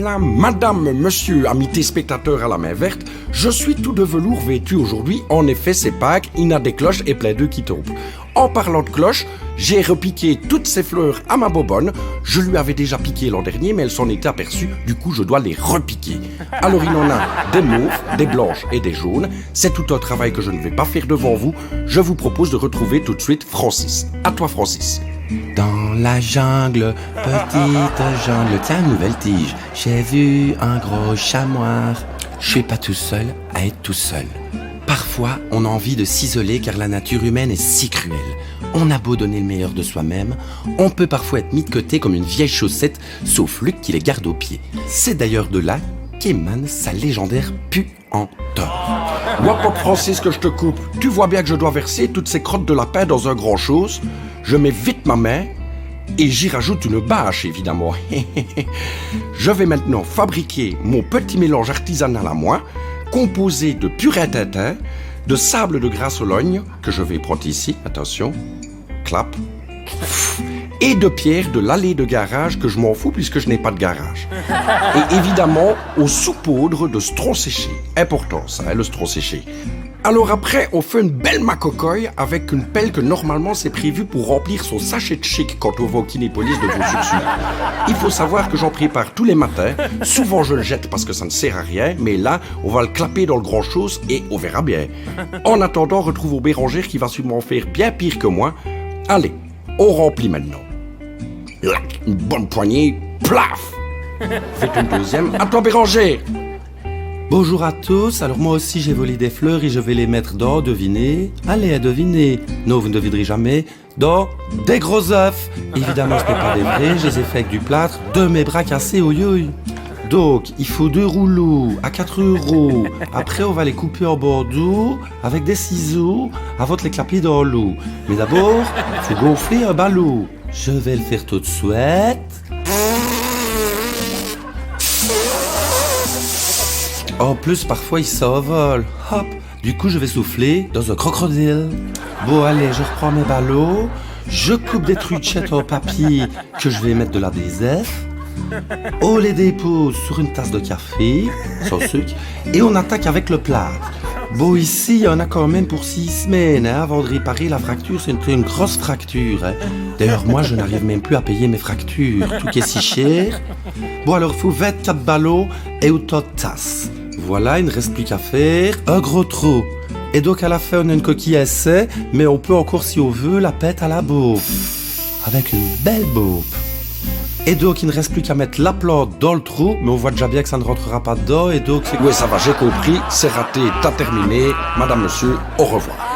voilà, madame, monsieur, amis téléspectateurs à la main verte, je suis tout de velours vêtu aujourd'hui. En effet, c'est Pâques, il y a des cloches et plein d'œufs qui tombent. En parlant de cloches, j'ai repiqué toutes ces fleurs à ma bobonne. Je lui avais déjà piqué l'an dernier, mais elle s'en était aperçue. Du coup, je dois les repiquer. Alors, il en a des mauves, des blanches et des jaunes. C'est tout un travail que je ne vais pas faire devant vous. Je vous propose de retrouver tout de suite Francis. À toi, Francis. Dans la jungle, petite jungle, tiens, nouvelle tige. J'ai vu un gros chamois. Je suis pas tout seul à être tout seul. Parfois, on a envie de s'isoler car la nature humaine est si cruelle. On a beau donner le meilleur de soi-même, on peut parfois être mis de côté comme une vieille chaussette, sauf Luc qui les garde aux pieds. C'est d'ailleurs de là qu'émane sa légendaire puanteur. Wop, wop, Francis, que je te coupe. Tu vois bien que je dois verser toutes ces crottes de lapin dans un grand chose. Je mets vite ma main et j'y rajoute une bâche, évidemment. Je vais maintenant fabriquer mon petit mélange artisanal à moi, composé de purée à tintin, de sable de Grasse-Sologne, que je vais prendre ici, attention, clap, et de pierre de l'allée de garage, que je m'en fous puisque je n'ai pas de garage. Et évidemment, au saupoudre de citron séché. Important ça, le citron séché. Alors après, on fait une belle macocoille avec une pelle que normalement c'est prévu pour remplir son sachet de chic quand on va au Kinépolis de vos sucres. Il faut savoir que j'en prépare tous les matins. Souvent je le jette parce que ça ne sert à rien, mais là, on va le clapper dans le grand chose et on verra bien. En attendant, retrouvons Bérangère qui va sûrement faire bien pire que moi. Allez, on remplit maintenant. Une bonne poignée, plaf. Faites une deuxième. À toi, Bérangère. Bonjour à tous, alors moi aussi j'ai volé des fleurs et je vais les mettre dans, devinez. Allez, devinez. Non, vous ne devinerez jamais. Dans des gros œufs. Évidemment, ce n'est pas des vrais, je les ai fait avec du plâtre, de mes bras cassés, oi oi. Donc, il faut 2 rouleaux à 4 €. Après, on va les couper en bordeaux avec des ciseaux avant de les clapper dans l'eau. Mais d'abord, il faut gonfler un ballot. Je vais le faire tout de suite. En plus, parfois, il s'envole. Hop. Du coup, je vais souffler dans un crocodile. Bon, allez, je reprends mes ballots. Je coupe des truchettes en papier que je vais mettre de l'adhésif. On les dépose sur une tasse de café, sans sucre, et on attaque avec le plâtre. Bon, ici, il y en a quand même pour 6 semaines, avant de réparer la fracture. C'est une grosse fracture. D'ailleurs, moi, je n'arrive même plus à payer mes fractures. Tout qui est si cher. Bon, alors, il faut 24 ballots et autant de tasses. Voilà, il ne reste plus qu'à faire un gros trou. Et donc, à la fin, on a une coquille à essai, mais on peut encore, si on veut, la pète à la baupe. Avec une belle baupe. Et donc, il ne reste plus qu'à mettre la plante dans le trou, mais on voit déjà bien que ça ne rentrera pas dedans, et donc... Oui, ça va, j'ai compris, c'est raté, t'as terminé. Madame, monsieur, au revoir.